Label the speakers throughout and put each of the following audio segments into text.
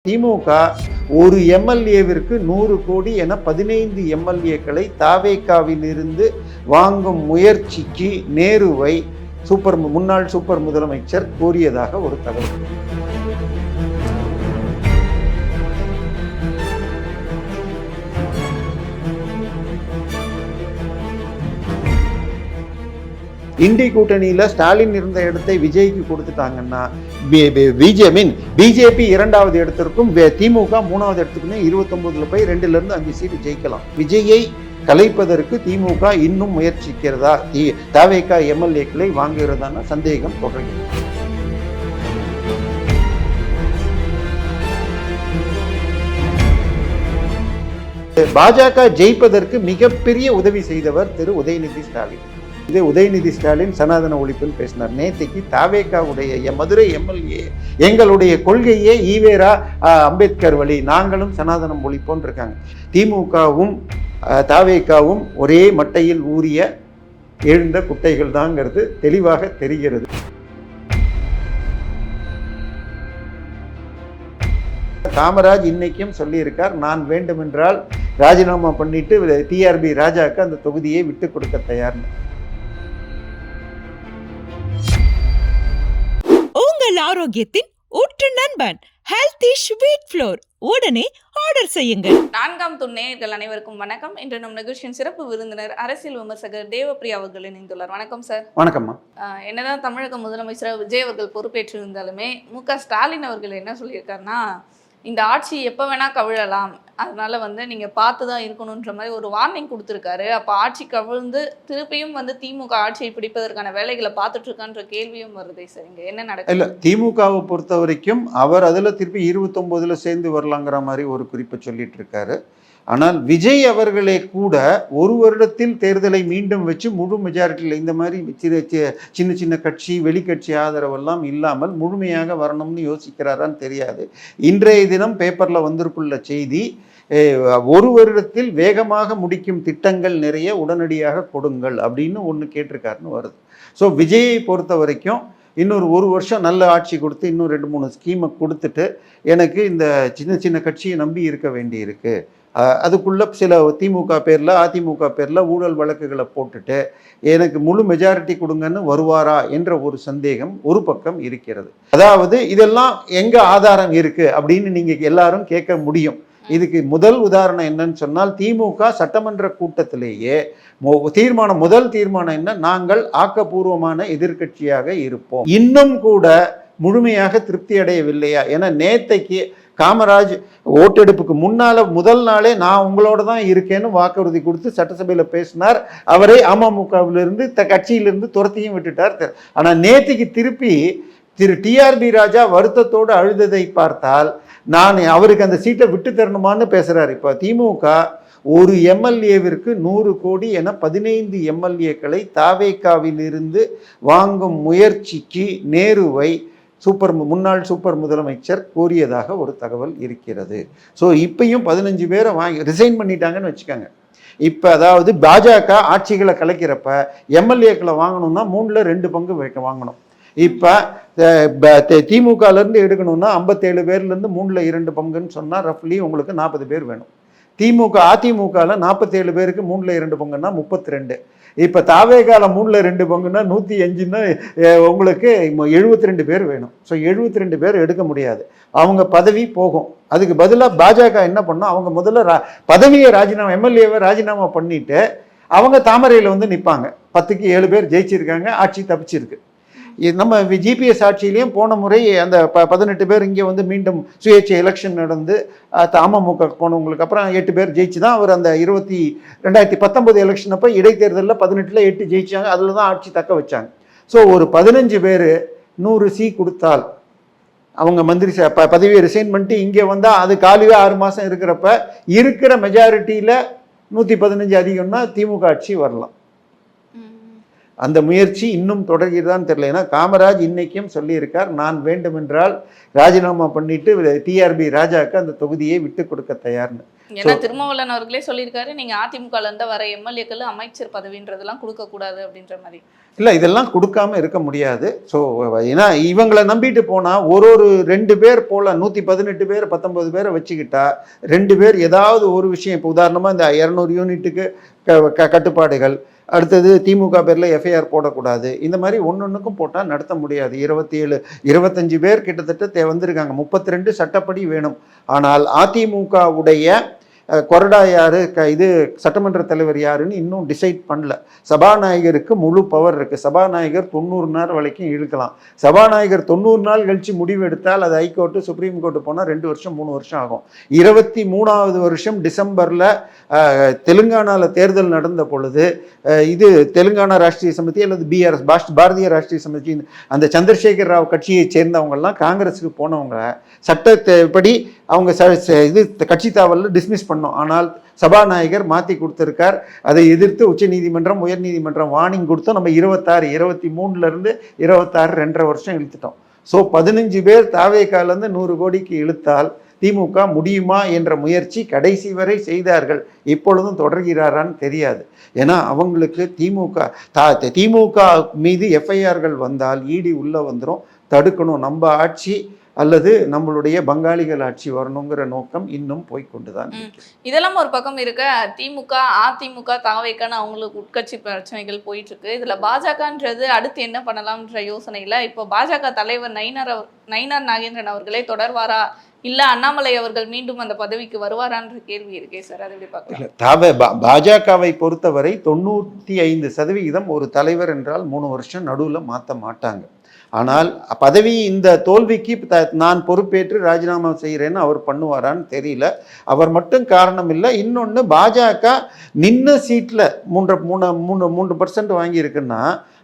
Speaker 1: திமுக ஒரு எம்எல்ஏவிற்கு 100 கோடி என 15 எம்எல்ஏக்களை தாவேகாவில் இருந்து வாங்கும் முயற்சிக்கு நேருவை முன்னாள் சூப்பர் முதலமைச்சர் கோரியதாக ஒரு தகவல். இண்டி கூட்டணியில ஸ்டாலின் இருந்த இடத்தை விஜய்க்கு கொடுத்துட்டாங்கன்னா பிஜேபி 2வது இடத்திற்கும் திமுக 3வது இடத்துக்குமே 29ல போய் 2ல இருந்து 5 சீட்டு ஜெயிக்கலாம். விஜயை கலைப்பதற்கு திமுக இன்னும் முயற்சிக்கிறதா? தாவேகா எம்எல்ஏக்களை வாங்குகிறதான சந்தேகம் தொடர்கிறது. பாஜக ஜெயிப்பதற்கு மிகப்பெரிய உதவி செய்தவர் திரு உதயநிதி ஸ்டாலின். இதே உதயநிதி ஸ்டாலின் சனாதன ஒழிப்பில் பேசினார். நேற்றைக்கு தாவேகாவுடைய மதுரை எம்எல்ஏ எங்களுடைய கொள்கையே ஈவேரா அம்பேத்கர் வழி, நாங்களும் சனாதனம் ஒழிப்போம் இருக்காங்க. திமுகவும் தாவேகாவும் ஒரே மட்டையில் ஊறிய எழுந்த குட்டைகள் தாங்கிறது தெளிவாக தெரிகிறது. காமராஜ் இன்னைக்கும் சொல்லியிருக்கார், நான் வேண்டுமென்றால் ராஜினாமா பண்ணிட்டு டிஆர்பி ராஜாக்கு அந்த தொகுதியை விட்டு கொடுக்க தயார்னு.
Speaker 2: உங்கள் ஆரோக்கியத்தின் ஊற்று நண்பன் ஹெல்தி ஸ்வீட் ஃப்ளோர் உடனே ஆர்டர் செய்யுங்கள்.
Speaker 3: 4ஆம் துணை நேயர்கள் அனைவருக்கும் வணக்கம். இன்று நம் நிகழ்ச்சியின் சிறப்பு விருந்தினர் அரசியல் விமர்சகர் தேவப்பிரியா அவர்கள் இணைந்துள்ளார். வணக்கம் சார்.
Speaker 1: வணக்கம்மா.
Speaker 3: என்னதான் தமிழக முதலமைச்சர் விஜய் அவர்கள் பொறுப்பேற்றிருந்தாலுமே மு.க. ஸ்டாலின் அவர்கள் என்ன சொல்லியிருக்காருன்னா, இந்த ஆட்சி எப்போ வேணா கவிழலாம், அதனால நீங்க பார்த்து தான் இருக்கணுன்ற மாதிரி ஒரு வார்னிங் கொடுத்துருக்காரு. அப்போ ஆட்சி கவிழ்ந்து திருப்பியும் திமுக ஆட்சியை பிடிப்பதற்கான வேலைகளை பார்த்துட்டு இருக்கான்ற கேள்வியும் வருதே சார். இங்க என்ன நடக்குது? இல்ல,
Speaker 1: திமுகவை பொறுத்த வரைக்கும் அவர் அதுல திருப்பி 29ல சேர்ந்து வரலாங்கிற மாதிரி ஒரு குறிப்பை சொல்லிட்டு இருக்காரு. ஆனால் விஜய் அவர்களே கூட ஒரு வருடத்தில் தேர்தலை மீண்டும் வச்சு முழு மெஜாரிட்டியில் இந்த மாதிரி சின்ன சின்ன கட்சி வெளிக்கட்சி ஆதரவெல்லாம் இல்லாமல் முழுமையாக வரணும்னு யோசிக்கிறாரான்னு தெரியாது. இன்றைய தினம் பேப்பரில் வந்திருக்குள்ள செய்தி, ஒரு வருடத்தில் வேகமாக முடிக்கும் திட்டங்கள் நிறைய உடனடியாக கொடுங்கள் அப்படின்னு ஒன்று கேட்டிருக்காருன்னு வருது. ஸோ விஜயை பொறுத்த வரைக்கும் இன்னொரு 1 வருஷம் நல்ல ஆட்சி கொடுத்து இன்னும் 2-3 ஸ்கீமை கொடுத்துட்டு எனக்கு இந்த சின்ன சின்ன கட்சியை நம்பி இருக்க வேண்டி இருக்கு, அதுக்குள்ள சில திமுக பேரில் அதிமுக பேரில் ஊழல் வழக்குகளை போட்டுட்டு எனக்கு முழு மெஜாரிட்டி கொடுங்கன்னு வருவாரா என்ற ஒரு சந்தேகம் ஒரு பக்கம் இருக்கிறது. அதாவது இதெல்லாம் எங்க ஆதாரம் இருக்கு அப்படின்னு நீங்க எல்லாரும் கேட்க முடியும். இதுக்கு முதல் உதாரணம் என்னன்னு சொன்னால், திமுக சட்டமன்ற கூட்டத்திலேயே முதல் தீர்மானம் என்ன, நாங்கள் ஆக்கப்பூர்வமான எதிர்கட்சியாக இருப்போம். இன்னும் கூட முழுமையாக திருப்தி அடையவில்லையா? ஏன்னா நேத்தைக்கு காமராஜ் ஓட்டெடுப்புக்கு முதல் நாளே நான் உங்களோட தான் இருக்கேன்னு வாக்குறுதி கொடுத்து சட்டசபையில் பேசினார். அவரை அமமுகவிலிருந்து கட்சியிலிருந்து துரத்தியும் விட்டுட்டார். ஆனால் நேற்றுக்கு திருப்பி திரு டிஆர்பி ராஜா வருத்தத்தோடு அழுததை பார்த்தால் நான் அவருக்கு அந்த சீட்டை விட்டு தரணுமான்னு பேசுறாரு. இப்போ திமுக ஒரு எம்எல்ஏவிற்கு 100 கோடி என 15 எம்எல்ஏக்களை தாவேகாவில் இருந்து வாங்கும் முயற்சிக்கு நேருவை முன்னாள் சூப்பர் முதலமைச்சர் கோரியதாக ஒரு தகவல் இருக்கிறது. ஸோ இப்பயும் 15 பேரை ரிசைன் பண்ணிட்டாங்கன்னு வச்சுக்கோங்க. இப்போ அதாவது பாஜக ஆட்சிகளை கலைக்கிறப்ப எம்எல்ஏக்களை வாங்கணும்னா 3ல் 2 பங்கு வாங்கணும். இப்போ திமுகலேருந்து எடுக்கணும்னா 57 பேர்லேருந்து 3ல் 2 பங்குன்னு சொன்னால் ரஃப்லி உங்களுக்கு 40 பேர் வேணும். அதிமுகவில் 47 பேருக்கு 3ல் 2 பங்குன்னா 32. இப்போ தாவேகால 3ல் 2 பங்குன்னா 105ன்னா உங்களுக்கு 72 பேர் வேணும். ஸோ 72 பேர் எடுக்க முடியாது, அவங்க பதவி போகும். அதுக்கு பதிலாக பாஜக என்ன பண்ணோம், அவங்க முதல்ல பதவியை எம்எல்ஏவை ராஜினாமா பண்ணிட்டு அவங்க தாமரையில் நிற்பாங்க. 10க்கு 7 பேர் ஜெயிச்சிருக்காங்க, ஆட்சி தப்பிச்சிருக்கு. நம்ம ஜிபிஎஸ் ஆட்சியிலையும் போன முறை அந்த 18 பேர் இங்கே மீண்டும் சுயேட்சை எலெக்ஷன் நடந்து அமமுக போனவங்களுக்கு அப்புறம் 8 பேர் ஜெயிச்சு தான் அவர் அந்த 2019 எலெக்ஷன் அப்போ இடைத்தேர்தலில் 18ல் 8 ஜெயிச்சாங்க. அதில் தான் ஆட்சி தக்க வச்சாங்க. ஸோ ஒரு 15 பேர் 100 சி கொடுத்தால் அவங்க மந்திரி பதவியை ரிசைன் பண்ணிட்டு இங்கே வந்தால் அது காலியாக 6 மாதம் இருக்கிறப்ப இருக்கிற மெஜாரிட்டியில் 115 அதிகம்னா திமுக ஆட்சி வரலாம். அந்த முயற்சி இன்னும் தொடர்கிறதான்னு தெரியல. ஏன்னா காமராஜ் இன்னைக்கும் சொல்லியிருக்கார், நான் வேண்டுமென்றால் ராஜினாமா பண்ணிட்டு டிஆர்பி ராஜாக்கு அந்த தொகுதியை விட்டு கொடுக்க தயார்னு.
Speaker 3: ஏன்னா திருமாவளவன் அவர்களே சொல்லியிருக்காரு, நீங்க அதிமுகல இருந்து வர எம்எல்ஏக்கள் அமைச்சர் பதவின்றதெல்லாம் கொடுக்க கூடாது அப்படின்ற மாதிரி.
Speaker 1: இல்லை, இதெல்லாம் கொடுக்காம இருக்க முடியாது. ஸோ ஏன்னா இவங்களை நம்பிட்டு போனால் ஒரு 2 பேர் போல் 118 பேர் 19 பேரை வச்சுக்கிட்டா 2 பேர் ஏதாவது ஒரு விஷயம், இப்போ உதாரணமாக இந்த 200 யூனிட்டுக்கு கட்டுப்பாடுகள், அடுத்தது திமுக பேரில் எஃப்ஐஆர் போடக்கூடாது, இந்த மாதிரி ஒன்னொன்றுக்கும் போட்டால் நடத்த முடியாது. 27 25 பேர் கிட்டத்தட்ட வந்திருக்காங்க. 32 சட்டப்படி வேணும். ஆனால் அதிமுகவுடைய கொறடா யாரு, இது சட்டமன்ற தலைவர் யாருன்னு இன்னும் டிசைட் பண்ணல. சபாநாயகருக்கு முழு பவர் இருக்கு. சபாநாயகர் 90 நாள் வரைக்கும் இழுக்கலாம். சபாநாயகர் 90 நாள் கழிச்சு முடிவு எடுத்தால் அது ஹைகோர்ட்டு சுப்ரீம் கோர்ட்டு போனால் 2 வருஷம் 3 வருஷம் ஆகும். 23வது வருஷம் டிசம்பரில் தெலுங்கானாவில் தேர்தல் நடந்த பொழுது இது தெலுங்கானா ராஷ்ட்ரிய சமிதி அல்லது பாரதிய ராஷ்ட்ரிய சமிதி, அந்த சந்திரசேகர் ராவ் கட்சியை சேர்ந்தவங்கெல்லாம் காங்கிரஸுக்கு போனவங்க சட்டப்படி அவங்க இது கட்சி தாவலில் டிஸ்மிஸ் பண்ணோம். ஆனால் சபாநாயகர் மாற்றி கொடுத்துருக்கார். அதை எதிர்த்து உச்சநீதிமன்றம் உயர்நீதிமன்றம் வார்னிங் கொடுத்தோம். நம்ம 26 23 26 2.5 வருஷம் இழுத்துட்டோம். ஸோ 15 பேர் தாவேக்காலேருந்து 100 கோடிக்கு இழுத்தால் திமுக முடியுமா என்ற முயற்சி கடைசி வரை செய்தார்கள். இப்பொழுதும் தொடர்கிறாரான்னு தெரியாது. ஏன்னா அவங்களுக்கு திமுக மீது எஃப்ஐஆர்கள் வந்தால் இடி உள்ளே வந்துடும். தடுக்கணும். நம்ம ஆட்சி அல்லது நம்மளுடைய பங்காளிகள் ஆட்சி வரணுங்கிற நோக்கம் இன்னும் போய்கொண்டுதான்.
Speaker 3: இதெல்லாம் ஒரு பக்கம் இருக்க, திமுக அதிமுக தாவேக்கான அவங்களுக்கு உட்கட்சி பிரச்சனைகள் போயிட்டு இருக்கு. இதுல பாஜகன்றது அடுத்து என்ன பண்ணலாம்ன்ற யோசனையில இப்போ பாஜக தலைவர் நயினார் நாகேந்திரன் அவர்களே தொடர்வாரா, இல்ல அண்ணாமலை அவர்கள் மீண்டும் அந்த பதவிக்கு வருவாரான்ற கேள்வி இருக்கே சார், அதை எப்படி பார்க்கலாம்?
Speaker 1: பாஜகவை பொறுத்தவரை 95% ஒரு தலைவர் என்றால் 3 வருஷம் நடுவில் மாற்ற மாட்டாங்க. ஆனால் பதவி இந்த தோல்விக்கு நான் பொறுப்பேற்று ராஜினாமா செய்கிறேன்னு அவர் பண்ணுவாரான்னு தெரியல. அவர் மட்டும் காரணம் இல்லை. இன்னொன்று, பாஜக நின்ன சீட்டில் 3% வாங்கியிருக்குன்னா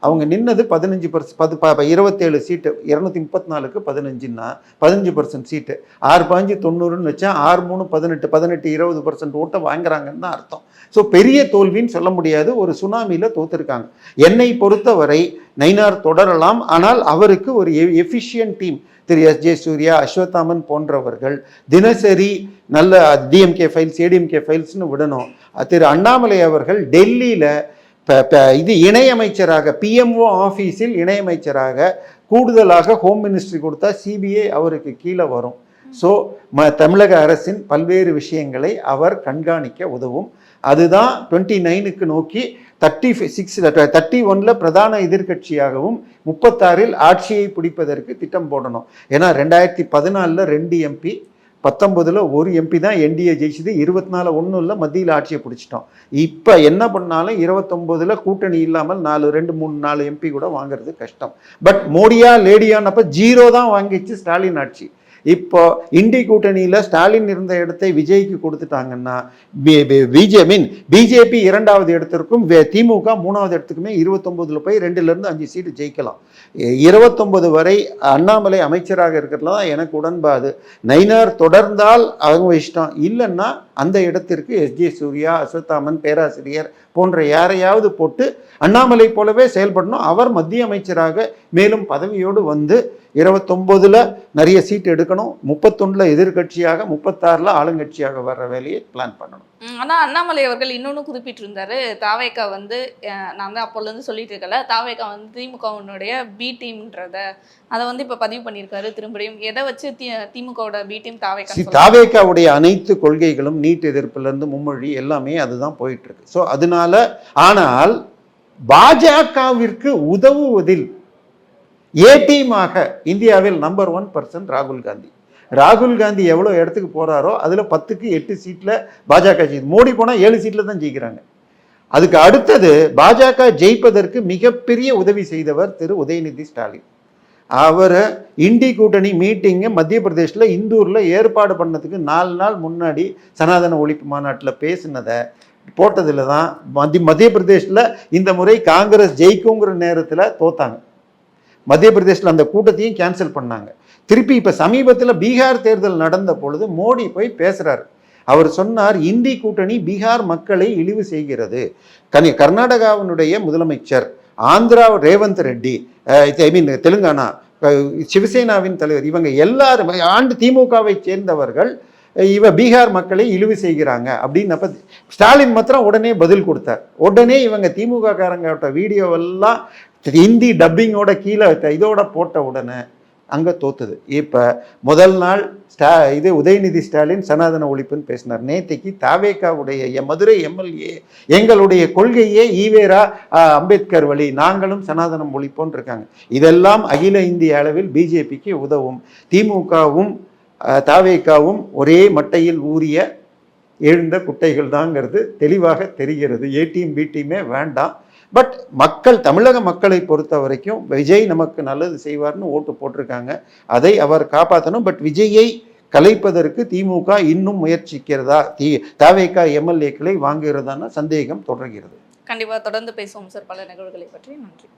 Speaker 1: அவங்க நின்னது 15%, 27 சீட்டு, 234க்கு 15ன்னா 15% சீட்டு, 6-5-90ன்னு வச்சா 6-3-18, 18-20% ஓட்டை வாங்குறாங்கன்னு தான் அர்த்தம். ஸோ பெரிய தோல்வின்னு சொல்ல முடியாது. ஒரு சுனாமியில் தோத்துருக்காங்க. என்னை பொறுத்தவரை நயினார் தொடரலாம். ஆனால் அவருக்கு ஒரு எஃபிஷியன்ட் டீம், திரு எஸ்.ஜே. சூர்யா, அஸ்வத்தாமன் போன்றவர்கள் தினசரி நல்ல டிஎம்கே ஃபைல்ஸ் ஏடிஎம்கே ஃபைல்ஸ்னு விடணும். திரு அண்ணாமலை அவர்கள் டெல்லியில் இது இணையமைச்சராக பிஎம்ஓ ஆஃபீஸில் இணையமைச்சராக கூடுதலாக ஹோம் மினிஸ்ட்ரி கொடுத்தா சிபிஐ அவருக்கு கீழே வரும். ஸோ தமிழக அரசின் பல்வேறு விஷயங்களை அவர் கண்காணிக்க உதவும். அதுதான் 29க்கு நோக்கி 31 பிரதான எதிர்கட்சியாகவும் 36 ஆட்சியை பிடிப்பதற்கு திட்டம் போடணும். ஏன்னா 2014 2 MP, 19 1 MP தான் என்டிஏ ஜெயிச்சது. 24 ஒன்றும் மத்தியில் ஆட்சியை பிடிச்சிட்டோம். இப்போ என்ன பண்ணாலும் 29 கூட்டணி இல்லாமல் 2-3-4 MP கூட வாங்குறது கஷ்டம். பட் மோடியா லேடியானப்போ 0 தான் வாங்கிச்சு ஸ்டாலின் ஆட்சி. இப்போ இண்டி கூட்டணியில் ஸ்டாலின் இருந்த இடத்தை விஜய்க்கு கொடுத்துட்டாங்கன்னா பிஜேபி 2வது இடத்திற்கும் திமுக 3வது இடத்துக்குமே 29 போய் 2-5 சீட்டு ஜெயிக்கலாம். 29 வரை அண்ணாமலை அமைச்சராக இருக்கிறதுல தான் எனக்கு உடன்பாடு. நயினார் தொடர்ந்தால் அவங்க இஷ்டம், இல்லைன்னா அந்த இடத்திற்கு எஸ்.ஜே. சூர்யா, அஸ்வத்தாமன், பேராசிரியர் போன்ற யாரையாவது போட்டு அண்ணாமலை போலவே செயல்படணும். அவர் மத்திய அமைச்சராக மேலும் பதவியோடு வந்து 29 நிறைய சீட்டு எடுக்கணும், 31 எதிர்கட்சியாக, 36 ஆளுங்கட்சியாக வர்ற வேலையை பிளான் பண்ணணும்.
Speaker 3: ஆனால் அண்ணாமலை அவர்கள் இன்னொன்று குறிப்பிட்டிருந்தாரு, தாவேக்கா நான் தான் அப்போலேருந்து சொல்லிட்டு இருக்கல, தாவேக்கா திமுகவுடைய பி டீம்ன்றத அதை இப்போ பதிவு பண்ணியிருக்காரு. திரும்பியும் எதை வச்சு திமுகவோட பி டீம்
Speaker 1: தாவேக்காவுடைய அனைத்து கொள்கைகளும் நீட் எதிர்ப்பிலிருந்து மும்மொழி எல்லாமே அதுதான் போயிட்டு இருக்கு. ஸோ அதனால, ஆனால் பாஜகவிற்கு உதவுவதில் ஏடிஎமாக இந்தியாவில் நம்பர் 1 ராகுல் காந்தி. ராகுல் காந்தி எவ்வளோ இடத்துக்கு போகிறாரோ அதில் 10க்கு 8 சீட்டில் பாஜக ஜெயிச்சு. மோடி போனால் 7 சீட்டில் தான் ஜெயிக்கிறாங்க. அதுக்கு அடுத்தது பாஜக ஜெயிப்பதற்கு மிகப்பெரிய உதவி செய்தவர் திரு உதயநிதி ஸ்டாலின். அவர் இண்டி கூட்டணி மீட்டிங்கு மத்திய பிரதேசில் இந்தூரில் ஏற்பாடு பண்ணதுக்கு 4 நாள் முன்னாடி சனாதன ஒழிப்பு மாநாட்டில் பேசினதை போட்டதில் தான் மத்திய பிரதேசில் இந்த முறை காங்கிரஸ் ஜெயிக்குங்கிற நேரத்தில் தோத்தாங்க. மத்திய பிரதேசில் அந்த கூட்டத்தையும் கேன்சல் பண்ணாங்க. திருப்பி இப்போ சமீபத்தில் பீகார் தேர்தல் நடந்த பொழுது மோடி போய் பேசுகிறார். அவர் சொன்னார், இந்தி கூட்டணி பீகார் மக்களை இழிவு செய்கிறது. கர்நாடகாவினுடைய முதலமைச்சர் ஆந்திரா ரேவந்த் ரெட்டி, ஐ மீன் தெலுங்கானா சிவசேனாவின் தலைவர், இவங்க எல்லாரும் திமுகவை சேர்ந்தவர்கள் பீகார் மக்களை இழிவு செய்கிறாங்க அப்படின்னப்ப ஸ்டாலின் மாத்திரம் உடனே பதில் கொடுத்தார். உடனே இவங்க திமுக காரங்க வீடியோவெல்லாம் ஹிந்தி டப்பிங்கோட கீழே இதோட போட்ட உடனே அங்கே தோத்துது. இப்போ முதல் நாள் உதயநிதி ஸ்டாலின் சனாதன ஒழிப்புன்னு பேசினார். நேற்றைக்கு தாவேகாவுடைய மதுரை எம்எல்ஏ எங்களுடைய கொள்கையே ஈவேரா அம்பேத்கர் வழி, நாங்களும் சனாதனம் ஒழிப்போன்னு இருக்காங்க. இதெல்லாம் அகில இந்திய அளவில் பிஜேபிக்கு உதவும். திமுகவும் தாவேகாவும் ஒரே மட்டையில் ஊறிய எழுந்த குட்டைகள் தாங்கிறது தெளிவாக தெரிகிறது. ஏ டீம் பி டீமே வேண்டாம். பட் மக்கள், தமிழக மக்களை பொறுத்த வரைக்கும் விஜய் நமக்கு நல்லது செய்வார்னு ஓட்டு போட்டிருக்காங்க. அதை அவர் காப்பாற்றணும். பட் விஜயை கலைப்பதற்கு திமுக இன்னும் முயற்சிக்கிறதா, தாவேகா எம்எல்ஏக்களை வாங்குகிறதான சந்தேகம் தொடர்கிறது.
Speaker 3: கண்டிப்பாக தொடர்ந்து பேசுவோம் சார் பல நிகழ்வுகளை பற்றி. நன்றி.